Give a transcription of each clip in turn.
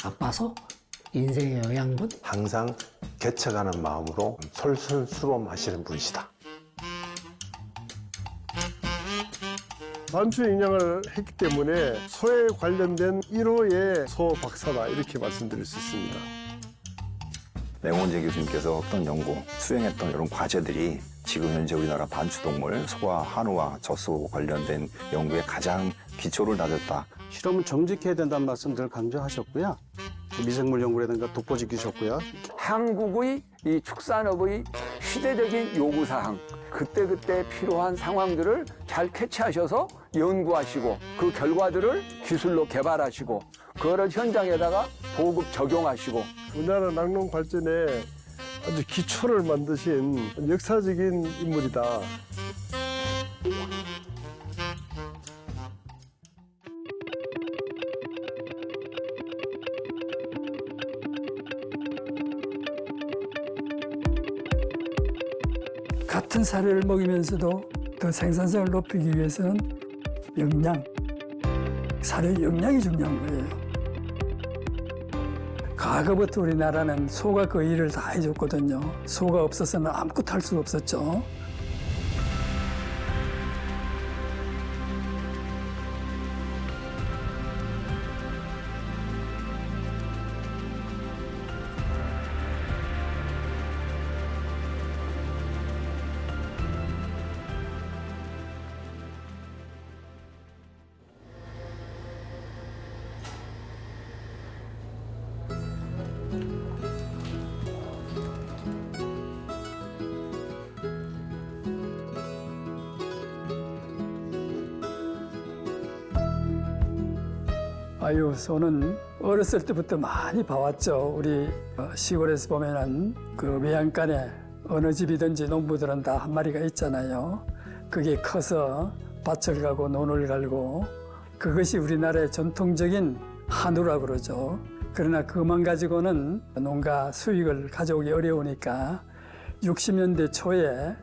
바빠서 인생의 영양분? 항상 개척하는 마음으로 솔선수범하시는 분이시다. 반추 영양을 했기 때문에 소에 관련된 1호의 소 박사다 이렇게 말씀드릴 수 있습니다. 맹원재 교수님께서 어떤 연구, 수행했던 이런 과제들이 지금 현재 우리나라 반추동물, 소와 한우와 젖소 관련된 연구에 가장 기초를 다졌다. 실험은 정직해야 된다는 말씀들을 강조하셨고요. 미생물 연구라든가 독보지키셨고요. 한국의 이 축산업의 시대적인 요구사항, 그때그때 필요한 상황들을 잘 캐치하셔서 연구하시고 그 결과들을 기술로 개발하시고 그거를 현장에다가 보급 적용하시고 우리나라 낙농 발전에 아주 기초를 만드신 역사적인 인물이다. 같은 사료를 먹이면서도 더 생산성을 높이기 위해서는 영양, 사료의 영양이 중요한 거예요. 과거부터 우리나라는 소가 그 일을 다 해줬거든요. 소가 없어서는 아무것도 할 수가 없었죠. 아유, 소는 어렸을 때부터 많이 봐왔죠. 우리 시골에서 보면은 그 외양간에 어느 집이든지 농부들은 다 한 마리가 있잖아요. 그게 커서 밭을 가고 논을 갈고 그것이 우리나라의 전통적인 한우라고 그러죠. 그러나 그것만 가지고는 농가 수익을 가져오기 어려우니까 60년대 초에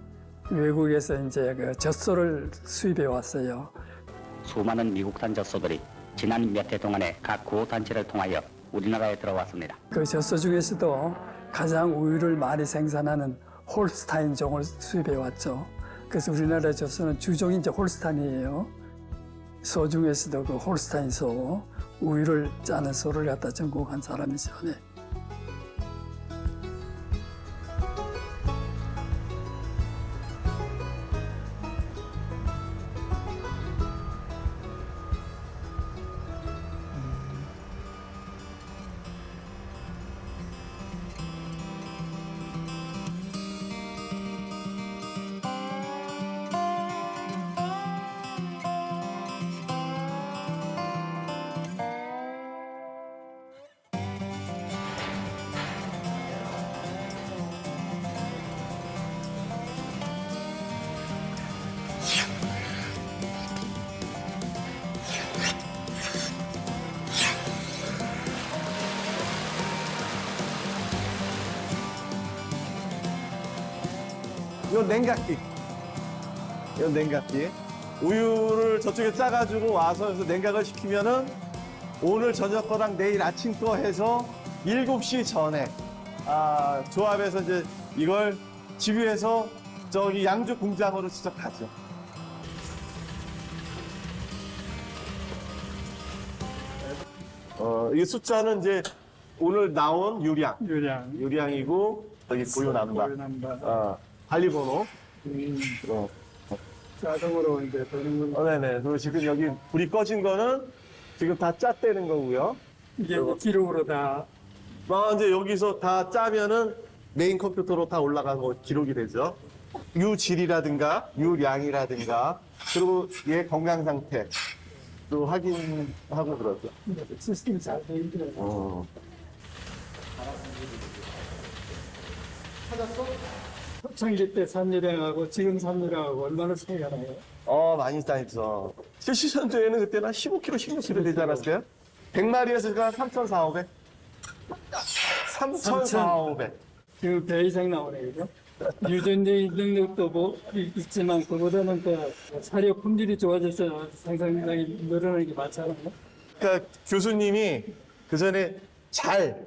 외국에서 이제 그 젖소를 수입해 왔어요. 수많은 미국산 젖소들이 지난 몇 해 동안에 각 구호단체를 통하여 우리나라에 들어왔습니다. 그 젖소 중에서도 가장 우유를 많이 생산하는 홀스타인 종을 수입해 왔죠. 그래서 우리나라 젖소는 주종이 이제 홀스타인이에요. 소 중에서도 그 홀스타인 소, 우유를 짜는 소를 갖다 전공한 사람이죠. 네. 이건 냉각기. 이건 냉각기. 우유를 저쪽에 짜가지고 와서 여기서 냉각을 시키면은 오늘 저녁 거랑 내일 아침 거 해서 7시 전에 조합해서 이제 이걸 집유해서 저기 양주 공장으로 직접 가죠. 이 숫자는 이제 오늘 나온 유량이고 여기 고유 남바. 관리번호. 자동으로 이제 되는 네네. 그리고 지금 여기 불이 꺼진 거는 지금 다 짰다는 거고요. 이게 기록으로 다 이제 여기서 다 짜면은 메인 컴퓨터로 다 올라가고 기록이 되죠. 유질이라든가 유량이라든가 그리고 얘 건강 상태도 확인하고 그러죠. 시스템이 잘 돼 있더라고요. 초창기 때 산유량하고 지금 산유량하고 얼마나 차이가 나요? 많이 쌓였어. 70년도에는 그때는 한 15kg, 16kg 되지 않았어요? 100마리에서 3,400? 3,400. 지금 배 이상 나오네, 그죠? 유전적인 능력도 뭐 있지만 그보다는 그 사료 품질이 좋아져서 생산량이 늘어나는 게 많잖아요. 그러니까 교수님이 그 전에 잘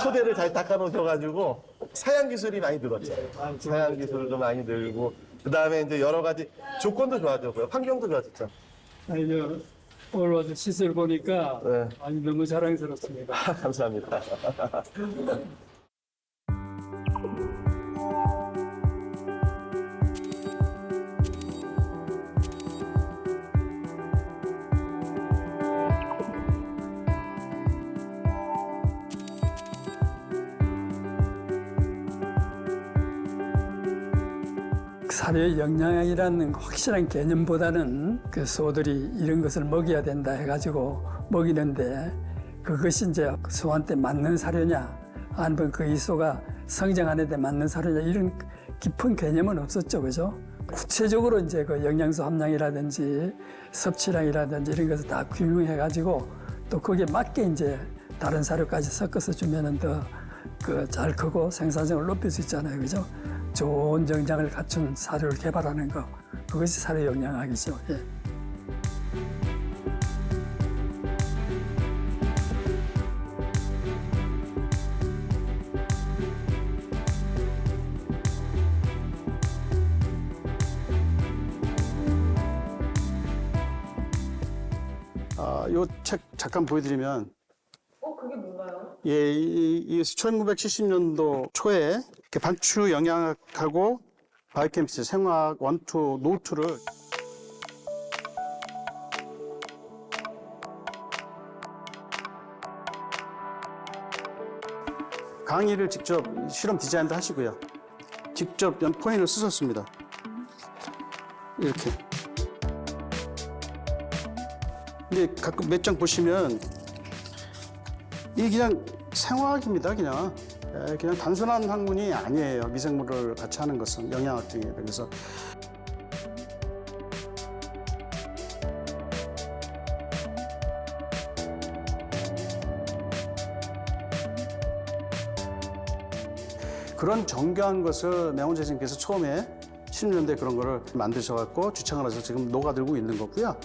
토대를 잘 닦아 놓으셔가지고 사양 기술이 많이 늘었죠. 사양 기술도 많이 늘고 그 다음에 이제 여러 가지 조건도 좋아졌고요. 환경도 좋아졌죠. 아니, 오늘 와서 시설 보니까 네. 아니, 너무 자랑스럽습니다. 감사합니다. 사료의 영양이라는 확실한 개념보다는 그 소들이 이런 것을 먹여야 된다 해가지고 먹이는데 그것이 이제 소한테 맞는 사료냐 아니면 그 이 소가 성장하는 데 맞는 사료냐 이런 깊은 개념은 없었죠, 그죠? 구체적으로 이제 그 영양소 함량이라든지 섭취량이라든지 이런 것을 다 규명해가지고 또 거기에 맞게 이제 다른 사료까지 섞어서 주면은 더 그 잘 크고 생산성을 높일 수 있잖아요, 그죠? 좋은 영양을 갖춘 사료를 개발하는 거 그것이 사료 영양학이죠. 예. 요 책 잠깐 보여드리면 그게 뭔가요? 예, 이 1970년도 초에 이렇게 반추 영양학하고 바이오케미스트리 생화학 원투 노트를 강의를 직접 실험 디자인도 하시고요. 직접 포인을 쓰셨습니다. 이렇게. 근데 가끔 몇 장 보시면 이게 그냥 생화학입니다, 그냥. 그냥 단순한 학문이 아니에요. 미생물을 같이 하는 것은 영양학 중에. 그래서 그런 정교한 것을 매원재 선생님께서 처음에 10년대 그런 거를 만드셔갖고 주창을 해서 지금 녹아들고 있는 거고요.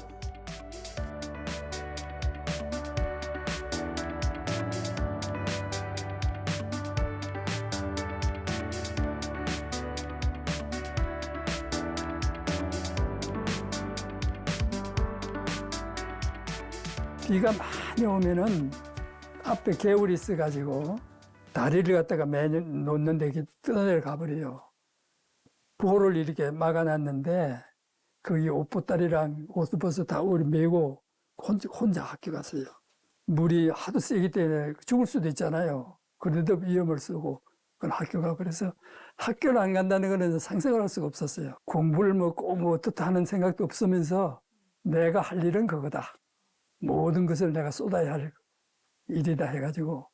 비가 많이 오면은 앞에 개울이 있어가지고 다리를 갖다가 매년 놓는데 이렇게 떠내려가 버려요. 보호를 이렇게 막아놨는데 거기 옷보따리랑 옷벗어 다 우리 메고 혼자 학교 갔어요. 물이 하도 세기 때문에 죽을 수도 있잖아요. 그래도 위험을 쓰고 그건 학교 가고 그래서 학교를 안 간다는 거는 상상을 할 수가 없었어요. 공부를 꼭 어떻다 하는 생각도 없으면서 내가 할 일은 그거다. 모든 것을 내가 쏟아야 할 일이다 해가지고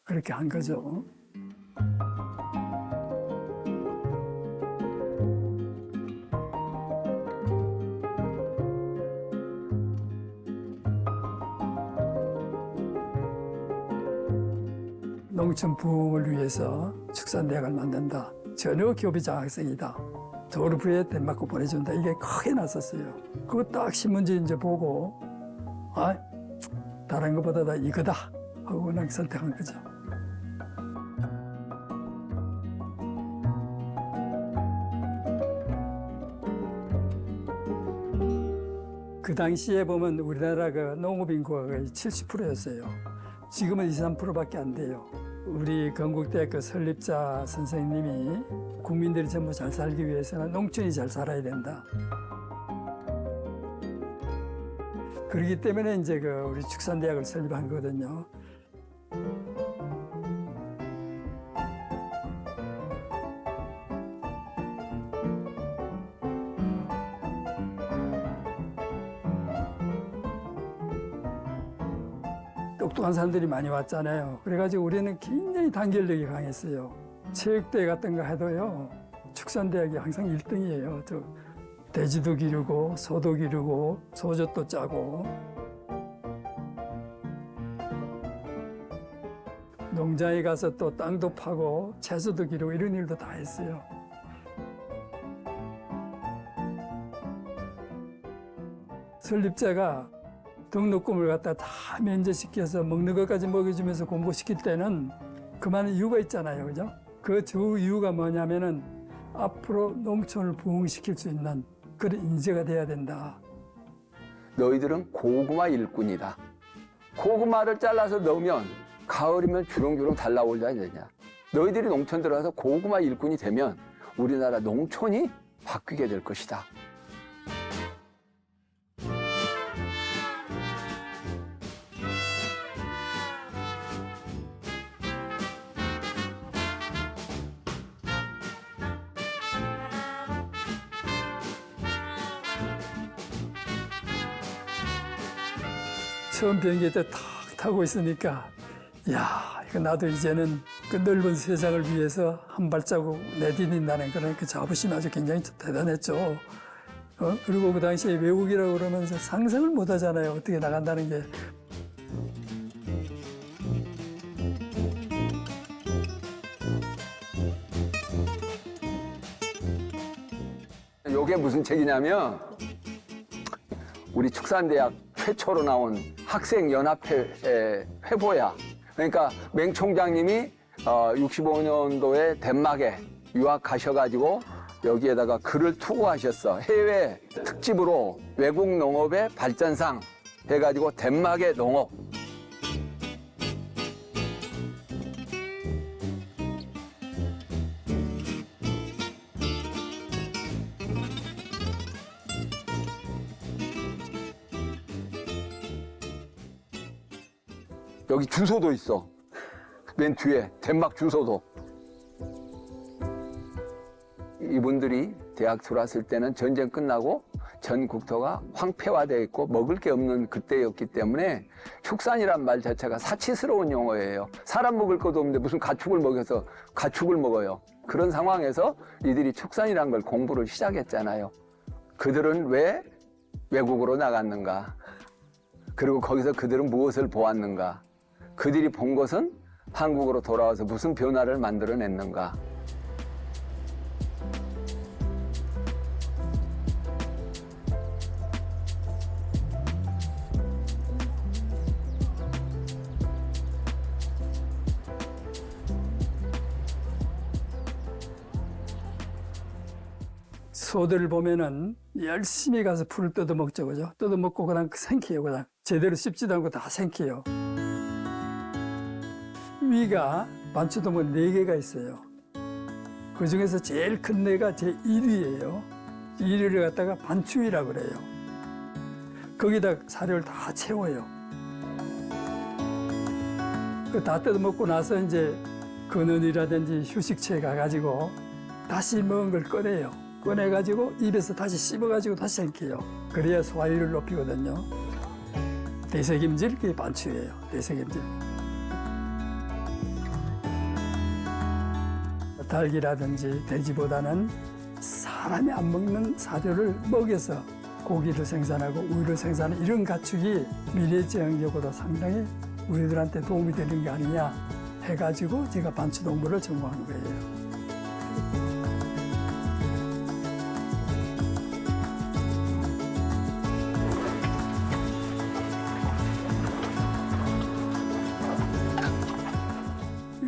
그렇게 한 거죠. 농촌 부흥을 위해서 축산대학을 만든다. 전혀 기업이 장학생이다. 졸업후에 덴마크 보내준다. 이게 크게 났었어요. 그거 딱 신문지 이제 보고 다른 것보다 다 이거다 하고 그냥 선택한 거죠. 그 당시에 보면 우리나라 그 농업 인구가 거의 70%였어요. 지금은 23%밖에 안 돼요. 우리 건국대학교 설립자 선생님이 국민들이 전부 잘 살기 위해서는 농촌이 잘 살아야 된다. 그렇기 때문에 이제 우리 축산대학을 설립한 거거든요. 똑똑한 사람들이 많이 왔잖아요. 그래가지고 우리는 굉장히 단결력이 강했어요. 체육대회 같은 거 해도요, 축산대학이 항상 1등이에요. 돼지도 기르고, 소도 기르고, 소젖도 짜고. 농장에 가서 또 땅도 파고, 채소도 기르고, 이런 일도 다 했어요. 설립자가 등록금을 갖다 다 면제시켜서 먹는 것까지 먹여주면서 공부시킬 때는 그만한 이유가 있잖아요. 그죠? 그 주 이유가 뭐냐면은 앞으로 농촌을 부흥시킬 수 있는 그런 인재가 돼야 된다. 너희들은 고구마 일꾼이다. 고구마를 잘라서 넣으면 가을이면 주렁주렁 달라올지 않느냐. 너희들이 농촌 들어가서 고구마 일꾼이 되면 우리나라 농촌이 바뀌게 될 것이다. 처음 비행기 때 탁 타고 있으니까 야, 이거 나도 이제는 그 넓은 세상을 위해서 한 발자국 내딛는다는 그런 그 자부심이 아주 굉장히 대단했죠. 그리고 그 당시에 외국이라고 그러면서 상상을 못 하잖아요. 어떻게 나간다는 게. 이게 무슨 책이냐면 우리 축산대학 최초로 나온 학생연합회 회보야. 그러니까 맹 총장님이 65년도에 덴마크에 유학 가셔가지고 여기에다가 글을 투고하셨어. 해외 특집으로 외국 농업의 발전상 해가지고 덴마크의 농업. 여기 주소도 있어. 맨 뒤에 덴마크 주소도. 이분들이 대학 들어왔을 때는 전쟁 끝나고 전 국토가 황폐화되어 있고 먹을 게 없는 그때였기 때문에 축산이란 말 자체가 사치스러운 용어예요. 사람 먹을 것도 없는데 무슨 가축을 먹여서 가축을 먹어요. 그런 상황에서 이들이 축산이란 걸 공부를 시작했잖아요. 그들은 왜 외국으로 나갔는가? 그리고 거기서 그들은 무엇을 보았는가? 그들이 본 것은 한국으로 돌아와서 무슨 변화를 만들어냈는가? 소들을 보면은 열심히 가서 풀을 뜯어먹죠, 그죠? 뜯어먹고 그냥 생겨요, 그냥. 제대로 씹지도 않고 다 생겨요. 위가 반추동은 4개가 있어요. 그 중에서 제일 큰 데가 제1위예요. 1위를 갖다가 반추위라고 그래요. 거기다 사료를 다 채워요. 그 다 뜯어먹고 나서 이제 근원이라든지 휴식처에 가가지고 다시 먹은 걸 꺼내요. 꺼내가지고 입에서 다시 씹어가지고 다시 생겨요. 그래야 소화율을 높이거든요. 대세김질, 그게 반추예요. 대세김질. 닭이라든지 돼지보다는 사람이 안 먹는 사료를 먹여서 고기를 생산하고 우유를 생산하는 이런 가축이 미래지향적으로 상당히 우리들한테 도움이 되는 게 아니냐 해가지고 제가 반추동물을 전공한 거예요.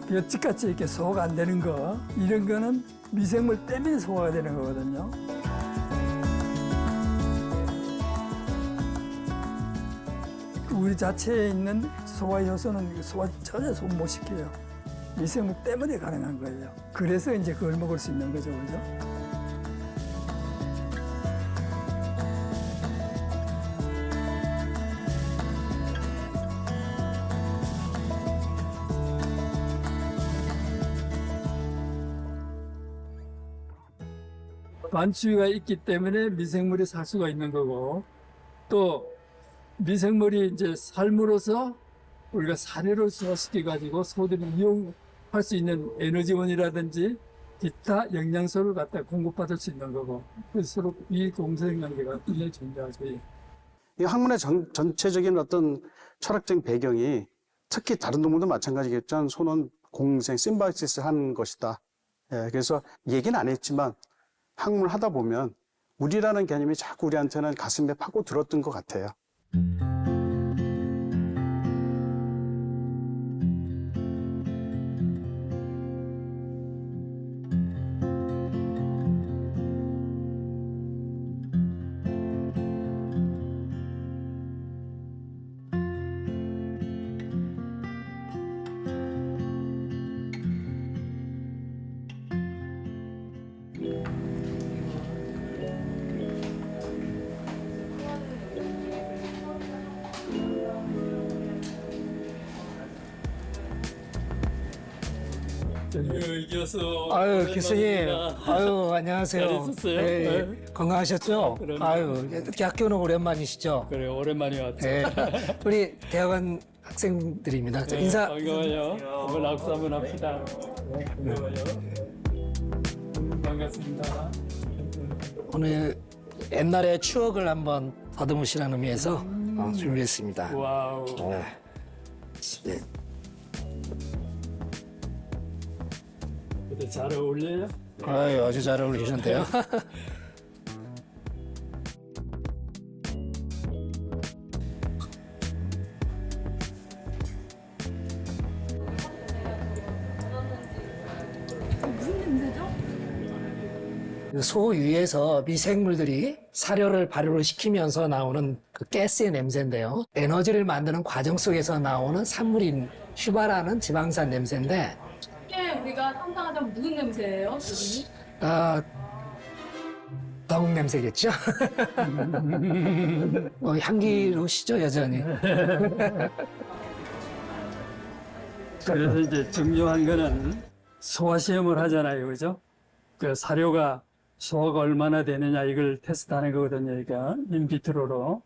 여지같이 이렇게 소화가 안 되는 거, 이런 거는 미생물 때문에 소화가 되는 거거든요. 우리 자체에 있는 소화 효소는 소화 전혀 소화 못 시켜요. 미생물 때문에 가능한 거예요. 그래서 이제 그걸 먹을 수 있는 거죠, 그죠? 반추위가 있기 때문에 미생물이 살 수가 있는 거고, 또 미생물이 이제 삶으로써 우리가 사료를 소화시켜 가지고 소들이 이용할 수 있는 에너지원이라든지 기타 영양소를 갖다 공급받을 수 있는 거고, 그래서 서로 이 동생관계가 굉장히 존재하죠. 이 학문의 전체적인 어떤 철학적인 배경이 특히 다른 동물도 마찬가지겠지만 소는 공생, 심바이시스를 하는 것이다. 예, 그래서 얘기는 안 했지만 학문을 하다 보면 우리라는 개념이 자꾸 우리한테는 가슴에 파고 들었던 것 같아요. 교수. 아유, 교수님. 아유, 안녕하세요. 잘 있었어요? 네, 네. 건강하셨죠? 그럼요. 아유, 이렇게 학교는 오랜만이시죠? 그래 오랜만에 왔죠. 네. 우리 대학원 학생들입니다. 자, 인사. 반가워요. 오늘 악수 한번 합시다. 반가워요. 반갑습니다. 오늘 옛날의 추억을 한번 더듬으시라는 의미에서 준비했습니다. 와우. 네. 근데 잘 어울려요? 아유, 아주 잘 어울리시는데요. 소 위에서 미생물들이 사료를 발효를 시키면서 나오는 그 가스의 냄새인데요. 에너지를 만드는 과정 속에서 나오는 산물인 휴바라는 지방산 냄새인데, 이게 우리가 상상하던 무슨 냄새예요, 교수님? 덩 냄새겠죠? 향기로우시죠, 여전히. 그래서 이제 중요한 거는 소화 시험을 하잖아요, 그죠? 그 사료가 소화가 얼마나 되느냐 이걸 테스트하는 거거든요, 그러니까 인비트로로.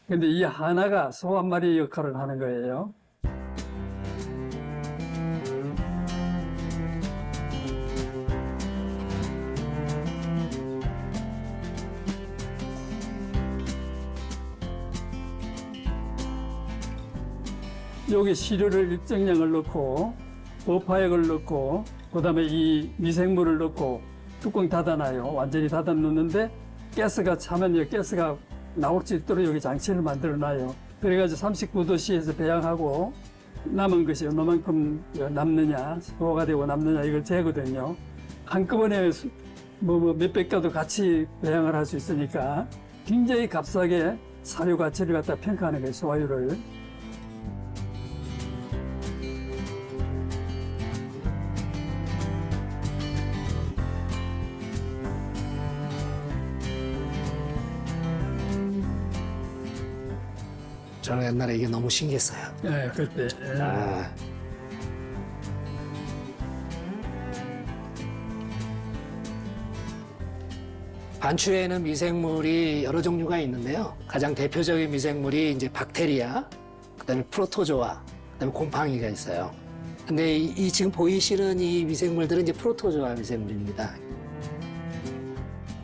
근데 이 하나가 소 한 마리의 역할을 하는 거예요. 여기 시료를 일정량을 넣고 버파액을 넣고 그다음에 이 미생물을 넣고 뚜껑 닫아놔요. 완전히 닫아 놓는데 가스가 차면 이 가스가 나올 수 있도록 여기 장치를 만들어놔요. 그래가지고 39도씨에서 배양하고 남은 것이 얼마만큼 남느냐, 소화가 되고 남느냐 이걸 재거든요. 한꺼번에 몇백 가도 같이 배양을 할 수 있으니까 굉장히 값싸게 사료 가치를 갖다 평가하는 거예요, 소화율을. 저는 옛날에 이게 너무 신기했어요. 네, 그때. 반추에는 미생물이 여러 종류가 있는데요. 가장 대표적인 미생물이 이제 박테리아, 그다음에 프로토조아, 그다음에 곰팡이가 있어요. 근데 이 지금 보이시는 이 미생물들은 이제 프로토조아 미생물입니다.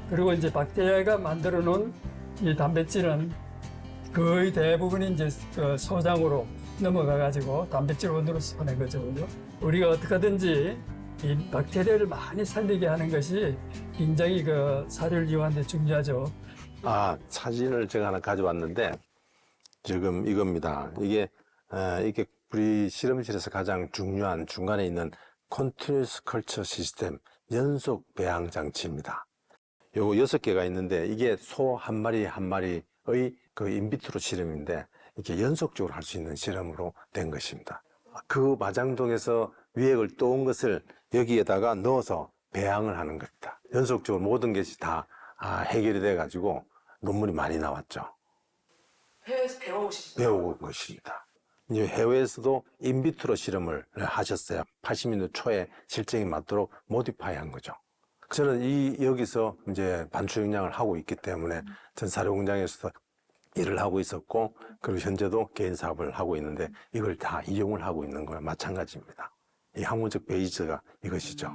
그리고 이제 박테리아가 만들어 놓은 이 단백질은 거의 대부분이 이제 그 소장으로 넘어가 가지고 단백질 원으로 쓰는 거죠. 그죠? 우리가 어떻게 하든지 이 박테리아를 많이 살리게 하는 것이 굉장히 그 사료를 이용하는 데 중요하죠. 사진을 제가 하나 가져왔는데, 지금 이겁니다. 이게 우리 실험실에서 가장 중요한 중간에 있는 컨티뉴스 컬처 시스템, 연속 배양 장치입니다. 요거 6개가 있는데, 이게 소 한 마리 한 마리의 그 인비트로 실험인데, 이렇게 연속적으로 할 수 있는 실험으로 된 것입니다. 그 마장동에서 위액을 떠온 것을 여기에다가 넣어서 배양을 하는 겁니다. 연속적으로 모든 것이 다 해결이 돼가지고 논문이 많이 나왔죠. 해외에서 배워오신 배워온 것입니다. 이제 해외에서도 인비트로 실험을 하셨어요. 80년대 초에 실증이 맞도록 모디파이 한 거죠. 저는 여기서 이제 반추 영양을 하고 있기 때문에 전 사료 공장에서도 일을 하고 있었고, 그리고 현재도 개인 사업을 하고 있는데 이걸 다 이용을 하고 있는 거와 마찬가지입니다. 이 학문적 베이스가 이것이죠.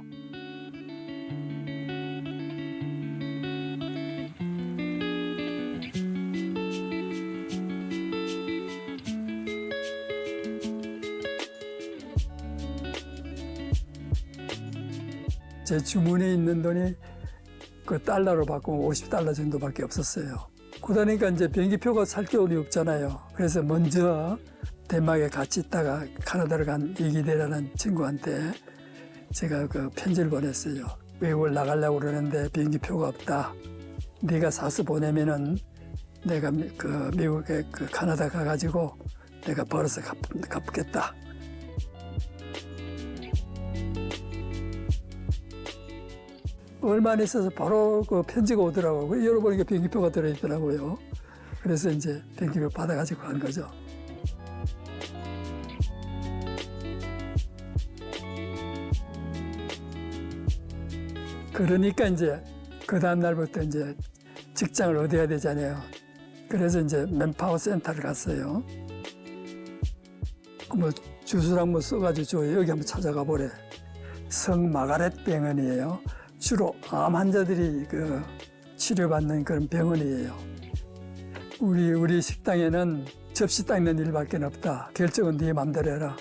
제 주머니에 있는 돈이 그 달러로 바꾸면 50달러 정도밖에 없었어요. 그러니까 이제 비행기표가 살 겨울이 없잖아요. 그래서 먼저 덴마크에 같이 있다가 카나다를 간 이기대라는 친구한테 제가 그 편지를 보냈어요. 외국을 나가려고 그러는데 비행기표가 없다. 네가 사서 보내면은 내가 그 미국에 그 카나다 가가지고 내가 벌어서 갚겠다. 얼마 안 있어서 바로 그 편지가 오더라고요. 열어보니까 비행기표가 들어있더라고요. 그래서 이제 비행기표 받아가지고 간 거죠. 그러니까 이제 그 다음 날부터 이제 직장을 얻어야 되잖아요. 그래서 이제 맨파워 센터를 갔어요. 뭐 주소랑 뭐 써가지고 저 여기 한번 찾아가 보래. 성 마가렛 병원이에요. 주로 암 환자들이 그 치료받는 그런 병원이에요. 우리 식당에는 접시 닦는 일밖에 없다. 결정은 네 맘대로 해라.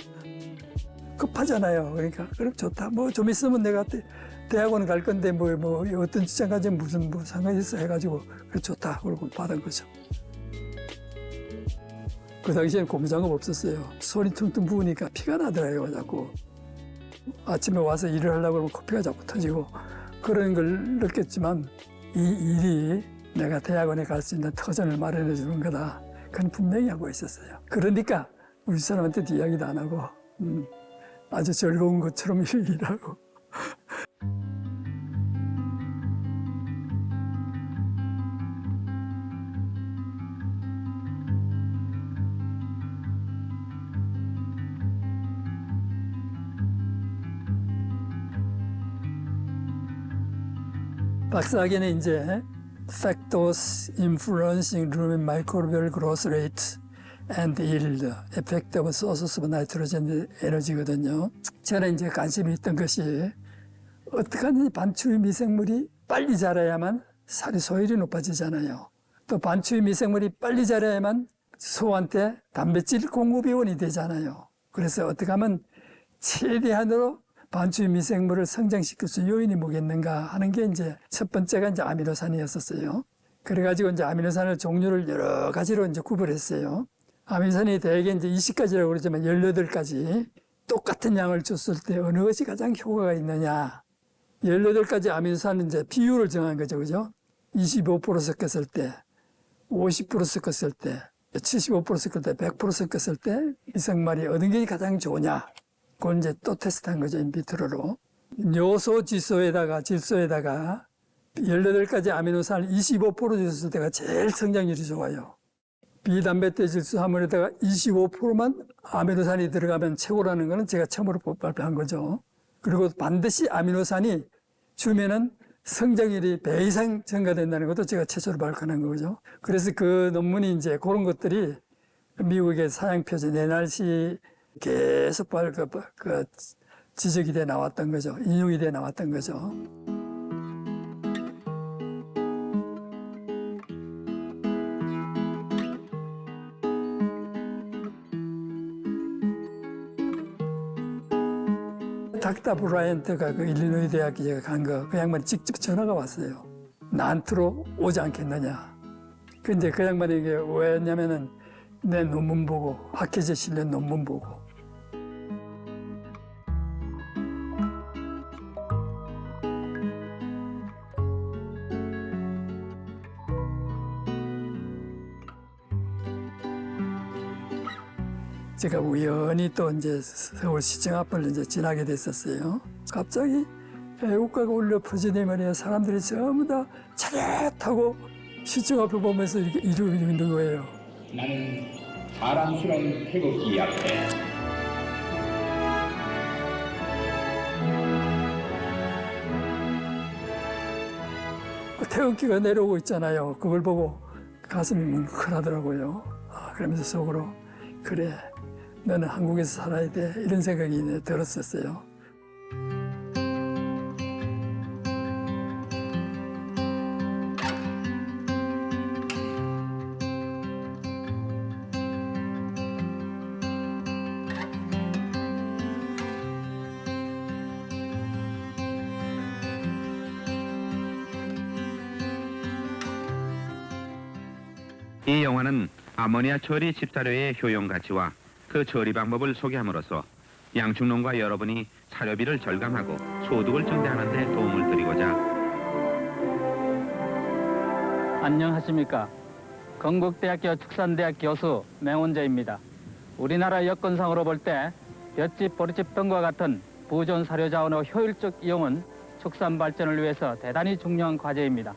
급하잖아요. 그러니까 그럼 좋다. 뭐 좀 있으면 내가 대학원 갈 건데 뭐 어떤 직장 가지 무슨 뭐 상관이 있어 해가지고 그래 좋다. 그러고 받은 거죠. 그 당시에는 고무장갑 없었어요. 손이 퉁퉁 부으니까 피가 나더라고요. 자꾸 아침에 와서 일을 하려고 그러면 코피가 자꾸 터지고 그런 걸 느꼈지만 이 일이 내가 대학원에 갈 수 있는 터전을 마련해 주는 거다. 그건 분명히 하고 있었어요. 그러니까 우리 사람한테도 이야기도 안 하고 아주 즐거운 것처럼 일하고. 박사학위는 이제 Factors Influencing Room Microbial Growth Rate and Yield, Effect of Sources of Nitrogen Energy거든요. 저는 이제 관심이 있던 것이 어떻게 하든지 반추위 미생물이 빨리 자라야만 살이 소율이 높아지잖아요. 또 반추위 미생물이 빨리 자라야만 소한테 단백질 공급이원이 되잖아요. 그래서 어떻게 하면 최대한으로 반추위 미생물을 성장시킬 수 있는 요인이 뭐겠는가 하는 게 이제 첫 번째가 이제 아미노산이었었어요. 그래가지고 이제 아미노산을 종류를 여러 가지로 이제 구별했어요. 아미노산이 대개 이제 20가지라고 그러지만 18가지 똑같은 양을 줬을 때 어느 것이 가장 효과가 있느냐. 18가지 아미노산은 이제 비율을 정한 거죠. 그죠? 25% 섞었을 때, 50% 섞었을 때, 75% 섞을 때, 100% 섞었을 때 미생물이 어느 게 가장 좋으냐. 그걸 이제 또 테스트한 거죠, 인비트로로. 요소 질소에다가 18가지 아미노산을 25% 줬을 때가 제일 성장률이 좋아요. 비단백질 질소화물에다가 25%만 아미노산이 들어가면 최고라는 거는 제가 처음으로 발표한 거죠. 그리고 반드시 아미노산이 주면은 성장률이 배 이상 증가된다는 것도 제가 최초로 발표한 거죠. 그래서 그 논문이 이제 그런 것들이 미국의 사양표지 내날씨 계속 지적이 돼 나왔던 거죠. 인용이 돼 나왔던 거죠. 닥터 브라이언트가 그 일리노이 대학에 제가 간 거, 그 양반이 직접 전화가 왔어요. 나한테로 오지 않겠느냐. 근데 그 양반이 이게 왜냐면은 내 논문 보고, 학회지에 실린 논문 보고. 제가 우연히 또 이제 서울시청 앞을 이제 지나게 됐었어요. 갑자기 애국가가 울려 퍼지니 말이에요. 사람들이 전부 다 차렷하고 시청 앞을 보면서 이렇게 이러고 있는 거예요. 나는 자랑스러운 태극기 앞에 태극기가 내려오고 있잖아요. 그걸 보고 가슴이 뭉클하더라고요. 그러면서 속으로 그래, 너는 한국에서 살아야 돼. 이런 생각이 들었었어요. 이 영화는 아모니아 처리 집사료의 효용 가치와 그 처리 방법을 소개함으로써 양축농가 여러분이 사료비를 절감하고 소득을 증대하는 데 도움을 드리고자. 안녕하십니까. 건국대학교 축산대학 교수 맹원재입니다. 우리나라 여건상으로 볼 때 볏짚, 보리집 등과 같은 보존 사료 자원의 효율적 이용은 축산 발전을 위해서 대단히 중요한 과제입니다.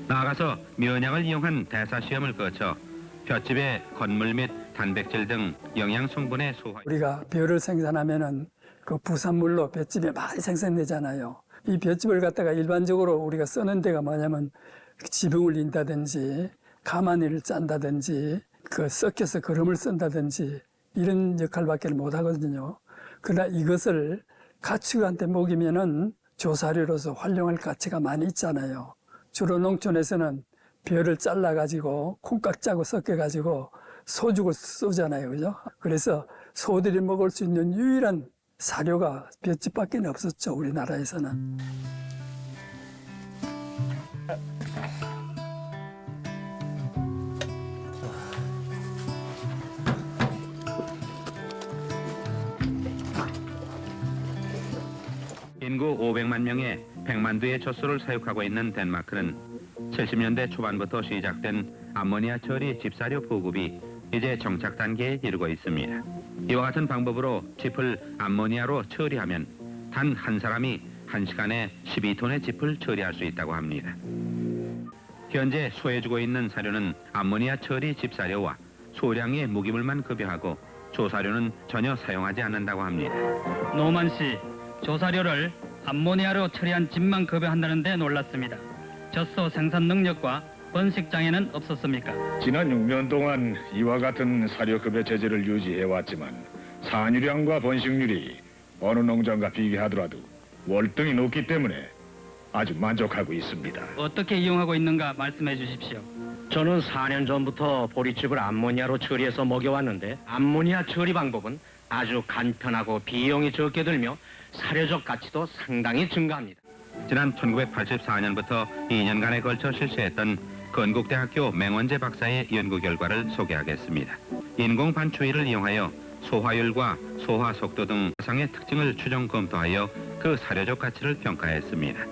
나아가서 면약을 이용한 대사 시험을 거쳐 볏짚의 건물 및 단백질 등 영양 성분의 소화. 우리가 벼를 생산하면은 그 부산물로 볏짚이 많이 생산되잖아요. 이 볏짚을 갖다가 일반적으로 우리가 쓰는 데가 뭐냐면 지붕을 인다든지 가마니를 짠다든지 그 섞여서 거름을 쓴다든지 이런 역할밖에 못 하거든요. 그러나 이것을 가축한테 먹이면은 조사료로서 활용할 가치가 많이 있잖아요. 주로 농촌에서는 벼를 잘라가지고 콩깍지하고 섞여가지고 소죽을 쏘잖아요. 그죠? 그래서 소들이 먹을 수 있는 유일한 사료가 볏짚밖에 없었죠. 우리나라에서는. 인구 500만 명의 100만 두의 젖소를 사육하고 있는 덴마크는 70년대 초반부터 시작된 암모니아 처리 집사료 보급이 이제 정착 단계에 이르고 있습니다. 이와 같은 방법으로 짚을 암모니아로 처리하면 단 한 사람이 1시간에 12톤의 짚을 처리할 수 있다고 합니다. 현재 소해주고 있는 사료는 암모니아 처리 집사료와 소량의 무기물만 급여하고 조사료는 전혀 사용하지 않는다고 합니다. 노만 씨, 조사료를 암모니아로 처리한 짚만 급여한다는 데 놀랐습니다. 젖소 생산 능력과 번식 장애는 없었습니까? 지난 6년 동안 이와 같은 사료급여 체제를 유지해왔지만 산유량과 번식률이 어느 농장과 비교하더라도 월등히 높기 때문에 아주 만족하고 있습니다. 어떻게 이용하고 있는가 말씀해 주십시오. 저는 4년 전부터 보리칩을 암모니아로 처리해서 먹여왔는데 암모니아 처리 방법은 아주 간편하고 비용이 적게 들며 사료적 가치도 상당히 증가합니다. 지난 1984년부터 2년간에 걸쳐 실시했던 건국대학교 맹원재 박사의 연구 결과를 소개하겠습니다. 인공 반추위를 이용하여 소화율과 소화 속도 등 상의 특징을 추정 검토하여 그 사료적 가치를 평가했습니다.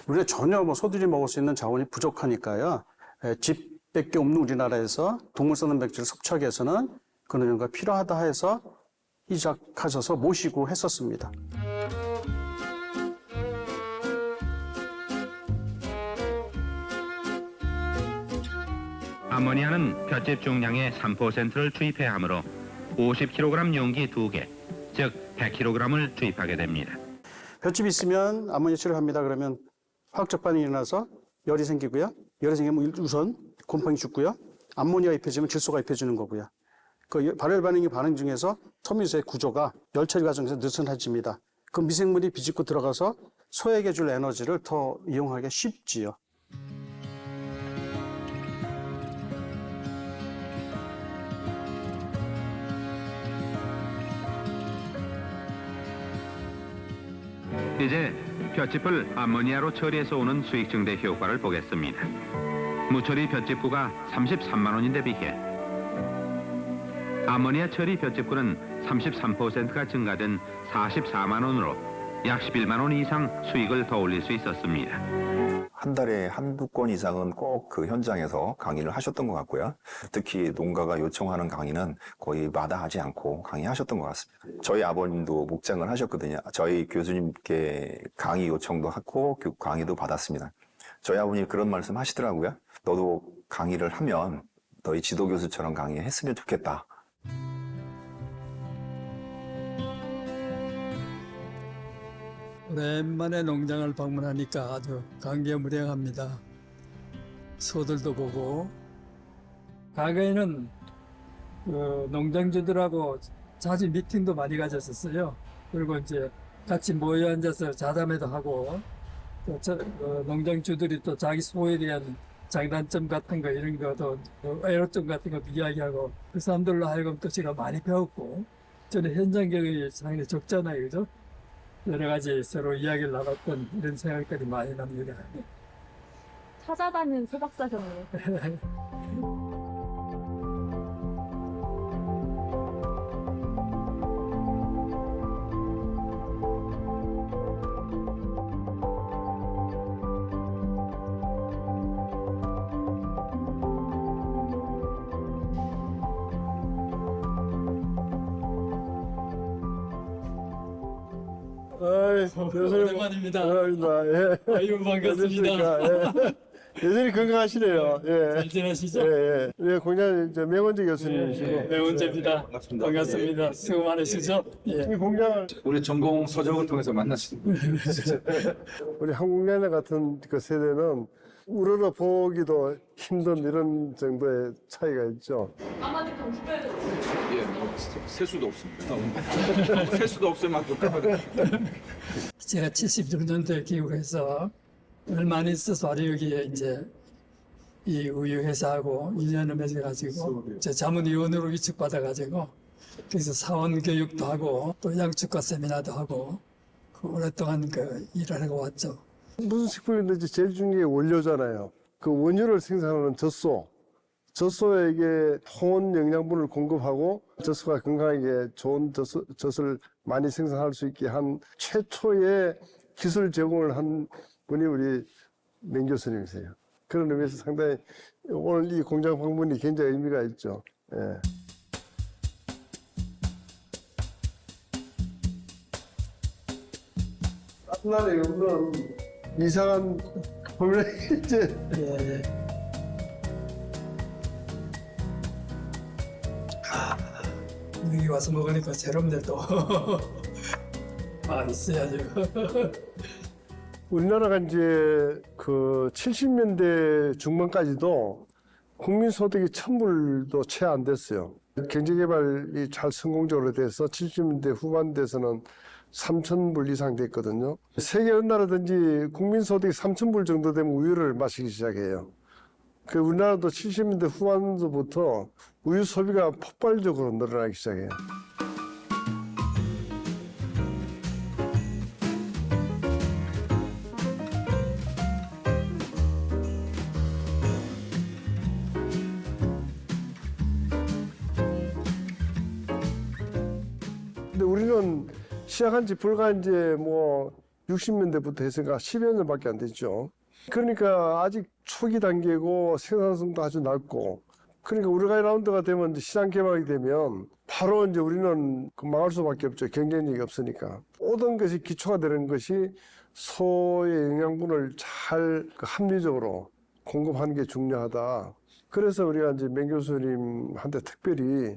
우리가 전혀 소들이 먹을 수 있는 자원이 부족하니까요. 짚밖에 없는 우리나라에서 동물 썩는 백지를 섭취하기 위해서는 그런 연구가 필요하다 해서 시작하셔서 모시고 했었습니다. 암모니아는 볏짚 중량의 3%를 투입해야 하므로 50kg 용기 2개, 즉 100kg을 투입하게 됩니다. 볏짚이 있으면 암모니아 처리를 합니다. 그러면 화학적 반응이 일어나서 열이 생기고요. 열이 생기면 우선 곰팡이 죽고요. 암모니아가 입혀지면 질소가 입혀지는 거고요. 그 발열 반응의 반응 중에서 섬유소의 구조가 열 처리 과정에서 느슨해집니다. 그 미생물이 비집고 들어가서 소에게 줄 에너지를 더 이용하기 쉽지요. 이제 볏짚을 암모니아로 처리해서 오는 수익 증대 효과를 보겠습니다. 무처리 볏짚구가 33만 원인데 비해 암모니아 처리 볏짚구는 33%가 증가된 44만 원으로 약 11만 원 이상 수익을 더 올릴 수 있었습니다. 한 달에 한두 건 이상은 꼭 그 현장에서 강의를 하셨던 것 같고요. 특히 농가가 요청하는 강의는 거의 마다하지 않고 강의하셨던 것 같습니다. 저희 아버님도 목장을 하셨거든요. 저희 교수님께 강의 요청도 하고 강의도 받았습니다. 저희 아버님이 그런 말씀 하시더라고요. 너도 강의를 하면 너희 지도교수처럼 강의했으면 좋겠다. 오랜만에 농장을 방문하니까 아주 감개무량합니다. 소들도 보고. 과거에는 그 농장주들하고 자주 미팅도 많이 가졌었어요. 그리고 이제 같이 모여 앉아서 자담회도 하고 또 농장주들이 또 자기 소에 대한 장단점 같은 거 이런 것도 애로점 같은 것도 이야기하고 그 사람들로 하여금 또 제가 많이 배웠고 저는 현장 경험이 상당히 적잖아요. 그죠? 여러 가지 서로 이야기를 나눴던 이런 생각들이 많이 납니다. 찾아다니는 소박사셨네요. 오랜만입니다. 예. 아유, 반갑습니다. 여전히 건강하시네요. 예. 잘 지내시죠? 예, 예. 예, 공장 이제 명원재 교수님이시고. 네, 원재입니다. 반갑습니다. 수고 많으시죠? 예. 이 공장을 우리 전공 서적을 통해서 만났습니다. 우리 한국연예 같은 그 세대는 우러러 보기도 힘든 이런 정도의 차이가 있죠. 아마도 경주에도 예, 셀 수도 없습니다. 셀 수도 없을 만큼 제가 76년도에 귀국해서 얼마 안 있어서 바로 여기에 이제 이 우유 회사하고 인연을 맺어가지고 제 자문위원으로 위촉받아가지고 그래서 사원 교육도 하고 또 양축과 세미나도 하고 그 오랫동안 그 일을 하고 왔죠. 무슨 식품이든지 제일 중요한 게 원료잖아요. 그 원료를 생산하는 젖소. 젖소에게 좋은 영양분을 공급하고 젖소가 건강하게 좋은 젖을 많이 생산할 수 있게 한 최초의 기술 제공을 한 분이 우리 맹 교수님이세요. 그런 의미에서 상당히 오늘 이 공장 방문이 굉장히 의미가 있죠. 예. 옛날에 없는 이상한 보면 이제 예. 여기 와서 먹으니까 새롭네 또. 맛있어야죠. 우리나라가 이제 그 70년대 중반까지도 국민소득이 1000불도 채 안 됐어요. 경제개발이 잘 성공적으로 돼서 70년대 후반 돼서는 3000불 이상 됐거든요. 세계 어느 나라든지 국민소득이 3000불 정도 되면 우유를 마시기 시작해요. 그 우리나라도 70년대 후반부터 우유 소비가 폭발적으로 늘어나기 시작해요. 근데 우리는 시작한 지 불과 이제 뭐 60년대부터 했으니까 10여 년밖에 안 됐죠. 그러니까 아직 초기 단계고 생산성도 아주 낮고, 그러니까 우리가 라운드가 되면 이제 시장 개방이 되면 바로 이제 우리는 망할 수밖에 없죠. 경쟁력이 없으니까. 모든 것이 기초가 되는 것이 소의 영양분을 잘 합리적으로 공급하는 게 중요하다. 그래서 우리가 이제 맹 교수님한테 특별히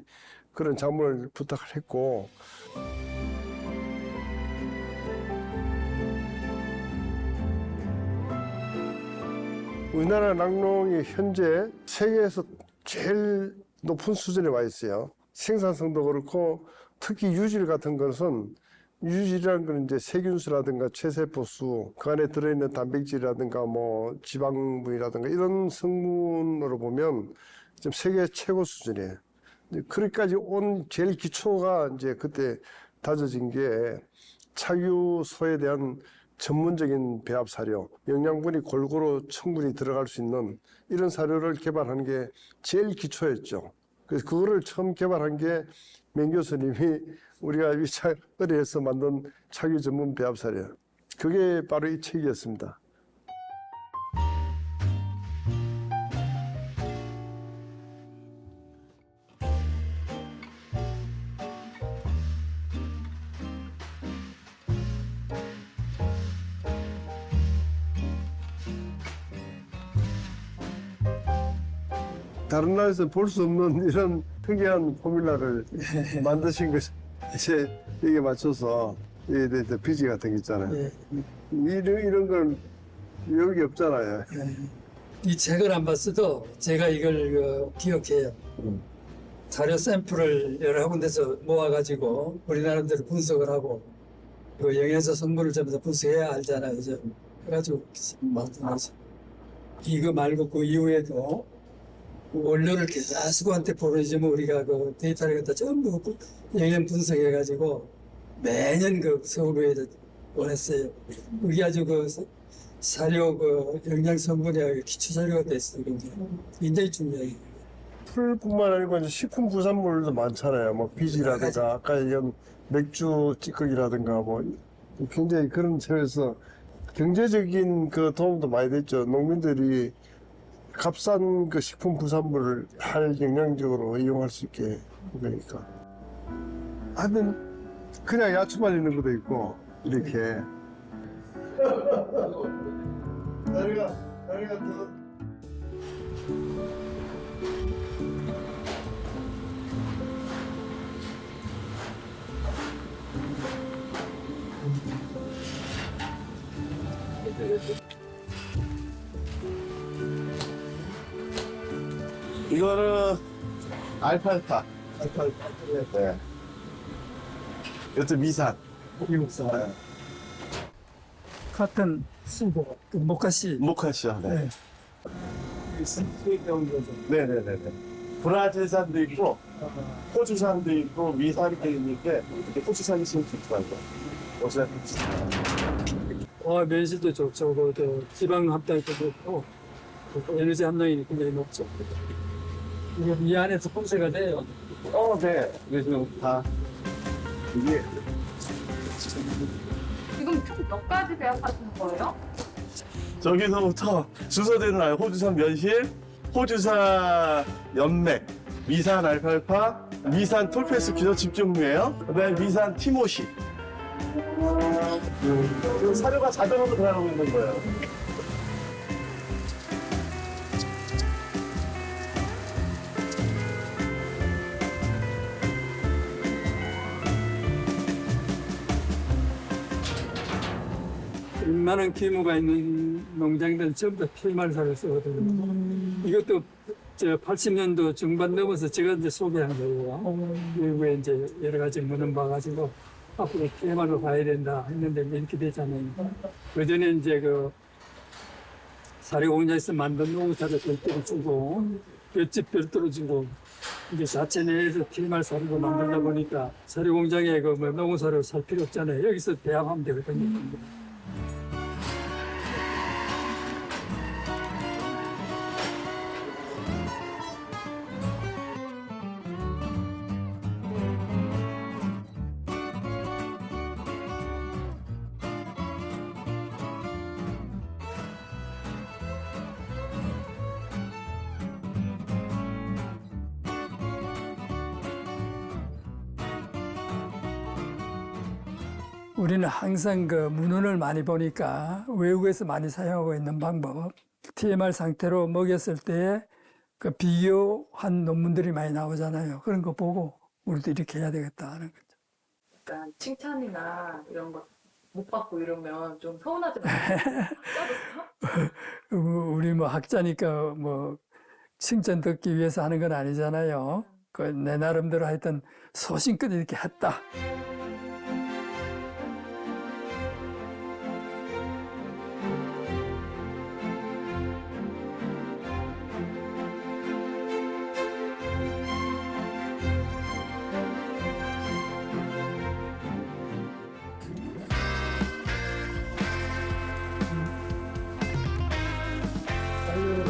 그런 자문을 부탁을 했고, 우리나라 낙농이 현재 세계에서 제일 높은 수준에 와 있어요. 생산성도 그렇고 특히 유질 같은 것은 유질이라는 건 이제 세균수라든가 체세포수, 그 안에 들어있는 단백질이라든가 뭐 지방분이라든가 이런 성분으로 보면 지금 세계 최고 수준이에요. 그렇게까지 온 제일 기초가 이제 그때 다져진 게 착유소에 대한 전문적인 배합 사료, 영양분이 골고루 충분히 들어갈 수 있는 이런 사료를 개발하는 게 제일 기초였죠. 그래서 그거를 처음 개발한 게 맹 교수님이 우리가 의뢰해서 만든 착유 전문 배합 사료. 그게 바로 이 책이었습니다. 다른 나라에서 볼 수 없는 이런 특이한 포뮬라를 만드신 것이 제 여기에 맞춰서 여기 비지 같은 게 있잖아요. 이런 건 여기 없잖아요. 이 책을 안 봤어도 제가 이걸 기억해요. 자료 샘플을 여러 군데서 모아가지고 우리나라대로 분석을 하고 그 영양소 성분을 전부 다 분석해야 알잖아요. 그래가지고 만든 거죠. 이거 말고 그 이후에도 원료를 계속한테 보내주면 우리가 그 데이터를 갖다 전부 영양 분석해가지고 매년 그 서울에 보냈어요. 그게 아주 그 사료 그 영양 성분이 기초 자료가 됐어요. 굉장히 중요해요. 풀뿐만 아니고 이제 식품 부산물도 많잖아요. 뭐 비지라든가 아까 얘기한 맥주 찌꺼기라든가 뭐 굉장히 그런 점에서 경제적인 그 도움도 많이 됐죠. 농민들이 값싼 그 식품 부산물을 잘 영양적으로 이용할 수 있게 그러니까. 하여튼 그냥 야채만 있는 것도 있고 이렇게. 다리가 더 이거는 알팔파. 네. 이것도 미산. 미국산. 같은 수고, 그 모카시. 모카시아. 네. 네. 스위트온 거죠. 네네네네. 브라질산도 있고, 호주산도 있고, 미산이 있는데, 호주산이 제일 좋더라고요. 호주산이 면실도 좋죠. 그 지방 함량도 좋고, 에너지 함량이 굉장히 높죠. 이게 이 안에서 품새가 돼요. 네. 그래서 다, 이게, 지금 총 몇 가지 배합하시는 거예요? 저기서부터 순서대로 나요. 호주산 면실, 호주산 연맥, 미산 알팔파, 미산 톨페스키도 집중류예요. 그다음에 미산 티모시. 지금 사료가 자동으로 들어가고 있는 거예요. 웬만한 규모가 있는 농장들은 전부 다 TMR사를 쓰거든요. 이것도 80년도 중반 넘어서 제가 이제 소개한 거예요. 외국에 이제 여러 가지 문헌 봐가지고 앞으로 TMR로 가야 된다 했는데 이렇게 되잖아요. 그전에 이제 그 사료공장에서 만든 농사를 별도로 주고 볏짚 별도로 주고 이제 자체 내에서 TMR 사료로 만들다 보니까 사료공장에 그 뭐 농사료 살 필요 없잖아요. 여기서 배합하면 되거든요. 우리는 항상 그 문헌을 많이 보니까 외국에서 많이 사용하고 있는 방법, TMR 상태로 먹였을 때 그 비교한 논문들이 많이 나오잖아요. 그런 거 보고 우리도 이렇게 해야 되겠다 하는 거죠. 약간 칭찬이나 이런 거 못 받고 이러면 좀 서운하지 않아요? 우리 뭐 학자니까 뭐 칭찬 듣기 위해서 하는 건 아니잖아요. 그 내 나름대로 하여튼 소신껏 이렇게 했다.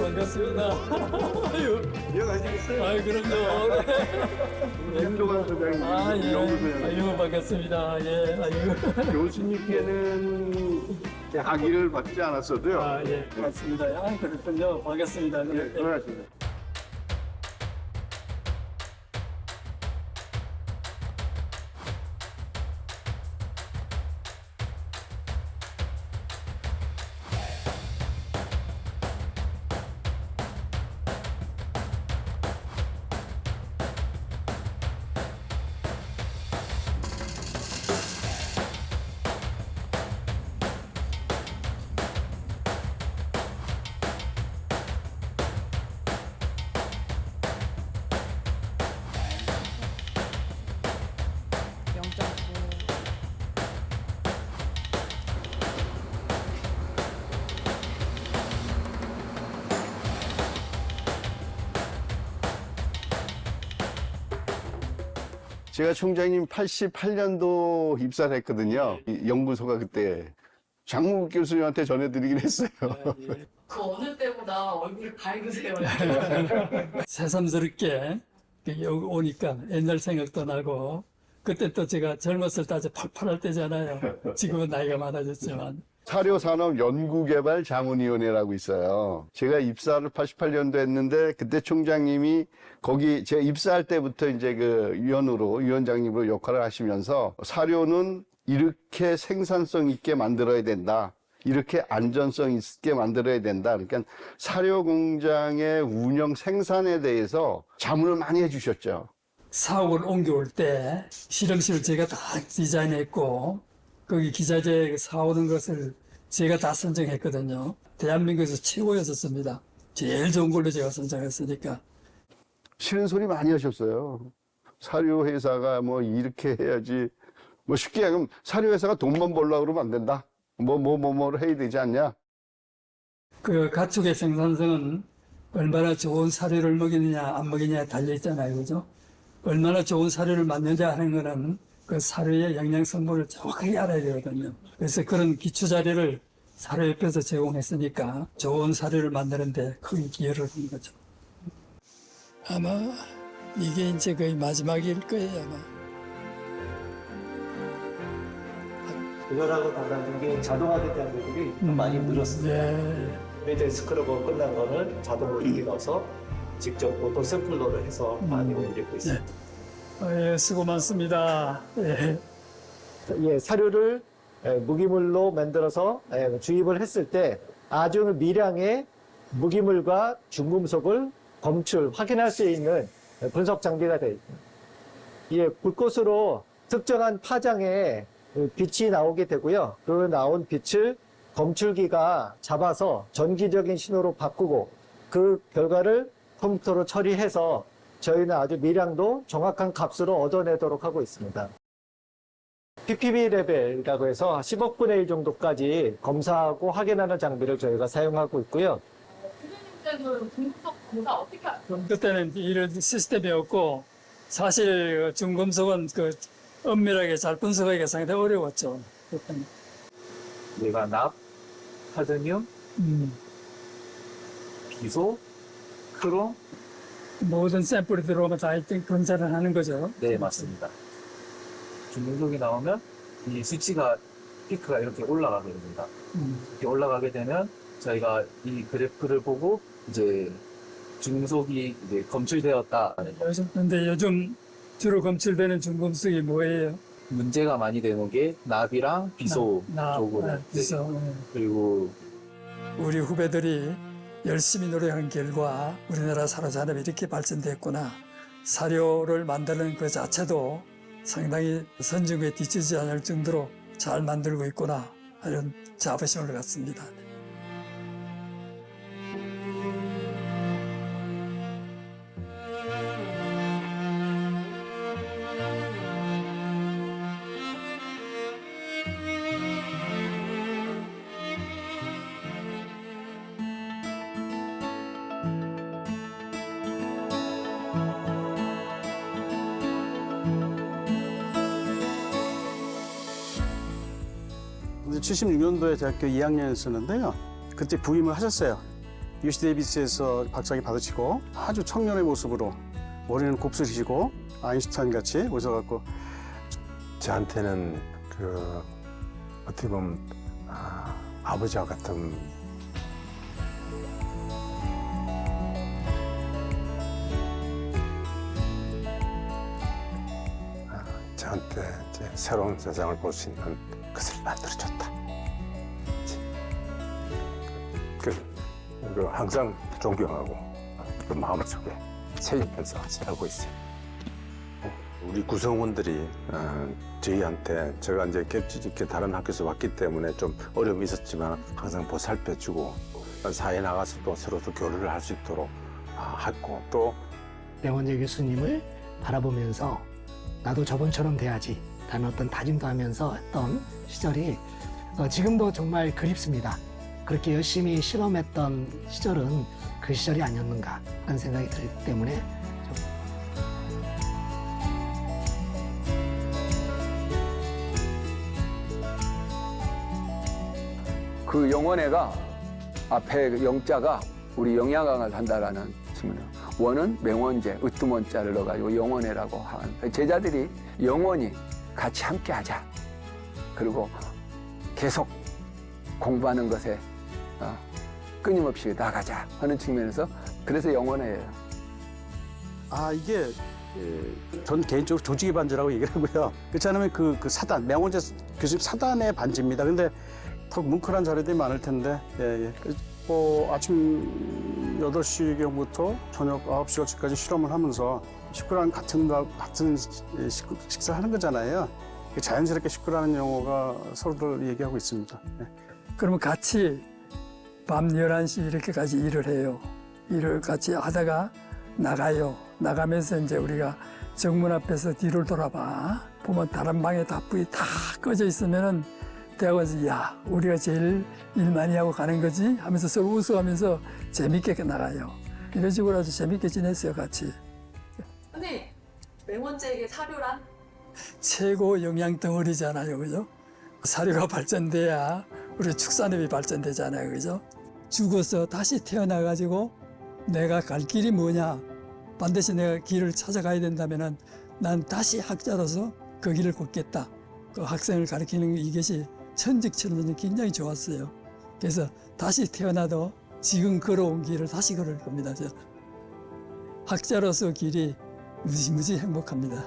반갑습니다. 아유, 이어가시겠어요? 아유, 그럼요. 김조관 소장님 예. 연구소에 아유, 반갑습니다. 예, 아유. 교수님께는 학위를 받지 않았어도요. 예, 맞습니다. 아, 그렇군요. 반갑습니다. 네, 돌아가십니다. 제가 총장님 88년도 입사를 했거든요. 이 연구소가 그때 장무국 교수님한테 전해드리긴 했어요. 그 어느 때보다 얼굴이 밝으세요. 새삼스럽게 여기 오니까 옛날 생각도 나고 그때 또 제가 젊었을 때 아주 팔팔할 때잖아요. 지금은 나이가 많아졌지만. 사료산업연구개발 자문위원회라고 있어요. 제가 입사를 88년도 했는데 그때 총장님이 거기 제가 입사할 때부터 이제 그 위원장님으로 역할을 하시면서 사료는 이렇게 생산성 있게 만들어야 된다. 이렇게 안전성 있게 만들어야 된다. 그러니까 사료 공장의 운영 생산에 대해서 자문을 많이 해주셨죠. 사옥을 옮겨올 때 실험실을 제가 다 디자인했고 거기 기자재 사오는 것을 제가 다 선정했거든요. 대한민국에서 최고였었습니다. 제일 좋은 걸로 제가 선정했으니까. 싫은 소리 많이 하셨어요. 사료 회사가 뭐 이렇게 해야지. 뭐 쉽게 하면 사료 회사가 돈만 벌려고 그러면 안 된다. 뭐를 해야 되지 않냐. 그 가축의 생산성은 얼마나 좋은 사료를 먹이느냐 안 먹이느냐에 달려 있잖아요, 그죠? 얼마나 좋은 사료를 만드냐 하는 거는 그 사료의 영양 성분을 정확하게 알아야 되거든요. 그래서 그런 기초 자료를 사료협회에서 제공했으니까 좋은 사료를 만드는데 큰 기여를 한 거죠. 아마 이게 이제 거의 마지막일 거예요, 아마. 그거라고 달라진 게 자동화된 장비들이 많이 늘었습니다. 네. 이제 스크러버 끝난 거는 자동으로 이렇게 넣어서 직접 오토 샘플러를 해서 많이 올리고 있습니다. 예, 수고 많습니다. 예. 예, 사료를 무기물로 만들어서 주입을 했을 때 아주 미량의 무기물과 중금속을 검출, 확인할 수 있는 분석 장비가 되어 있습니다. 예, 불꽃으로 특정한 파장에 빛이 나오게 되고요. 그 나온 빛을 검출기가 잡아서 전기적인 신호로 바꾸고 그 결과를 컴퓨터로 처리해서 저희는 아주 미량도 정확한 값으로 얻어내도록 하고 있습니다. PPB 레벨이라고 해서 10억분의 1 정도까지 검사하고 확인하는 장비를 저희가 사용하고 있고요. 교수님께서는 중금속 검사 어떻게 하세요? 그때는 이런 시스템이 없고 사실 중금속은 그 엄밀하게 잘 분석하기가 상당히 어려웠죠. 그때는. 우리가 납, 카드뮴, 비소, 크롬. 모든 샘플이 들어오면 다 일단 검사를 하는 거죠. 네, 맞습니다. 중금속이 나오면 이 수치가 피크가 이렇게 올라가게 됩니다. 이렇게 올라가게 되면 저희가 이 그래프를 보고 이제 중금속이 이제 검출되었다. 근데 요즘 주로 검출되는 중금속이 뭐예요? 문제가 많이 되는 게 납이랑 비소 쪽으로. 비소. 네. 그리고 우리 후배들이 열심히 노력한 결과 우리나라 사료 산업이 이렇게 발전됐구나. 사료를 만드는 그 자체도 상당히 선진국에 뒤처지지 않을 정도로 잘 만들고 있구나 이런 자부심을 갖습니다. 근데 76년도에 대학교 2학년이었는데요. 그때 부임을 하셨어요. UC 데이비스에서 박사학위 받으시고 아주 청년의 모습으로 머리는 곱슬이시고 아인슈타인 같이 오셔갖고 저한테는 그 어떻게 보면 아버지와 같은 저한테 이제 새로운 세상을 볼 수 있는 것을 만들어줬다. 그 항상 존경하고 그 마음속에 새기면서 살고 있어요. 우리 구성원들이 저희한테 제가 이제 겹치지 않게 다른 학교에서 왔기 때문에 좀 어려움이 있었지만 항상 보살펴주고 사회에 나가서도 서로 교류를 할 수 있도록 했고 또 명원재 교수님을 바라보면서 나도 저번처럼 돼야지 라는 어떤 다짐도 하면서 했던 시절이 지금도 정말 그립습니다. 그렇게 열심히 실험했던 시절은 그 시절이 아니었는가 하는 생각이 들기 때문에 그 영원회가 앞에 그 영자가 우리 영양강을 한다라는 측면이에요. 원은 명원재, 으뜸원자를 넣어가지고 영원회라고 하는 제자들이 영원히 같이 함께 하자. 그리고 계속 공부하는 것에 끊임없이 나가자 하는 측면에서 그래서 영원회예요. 이게 전 개인적으로 조직의 반지라고 얘기를 하고요. 그렇지 않으면 그 사단, 명원재 교수님 사단의 반지입니다. 근데 더 뭉클한 자료들이 많을 텐데, 아침 8시경부터 저녁 9시까지 실험을 하면서 식구랑 같은 식사하는 거잖아요. 자연스럽게 식구라는 용어가 서로들 얘기하고 있습니다. 그러면 같이 밤 11시 이렇게까지 일을 해요. 일을 같이 하다가 나가요. 나가면서 이제 우리가 정문 앞에서 뒤를 돌아봐. 보면 다른 방에 다 불이 다 꺼져 있으면은 대학원에서 야, 우리가 제일 일 많이 하고 가는 거지? 하면서 서로 웃어가면서 재밌게 나가요. 이런 식으로 아주 재밌게 지냈어요, 같이. 근데 맹원제에게 사료란? 최고 영양 덩어리잖아요, 그죠? 사료가 발전돼야 우리 축산업이 발전되잖아요, 그죠? 죽어서 다시 태어나가지고 내가 갈 길이 뭐냐? 반드시 내가 길을 찾아가야 된다면은 난 다시 학자로서 그 길을 걷겠다. 그 학생을 가르치는 이것이 천직처럼 굉장히 좋았어요. 그래서 다시 태어나도 지금 걸어온 길을 다시 걸을 겁니다. 저는. 학자로서 길이 무지무지 행복합니다.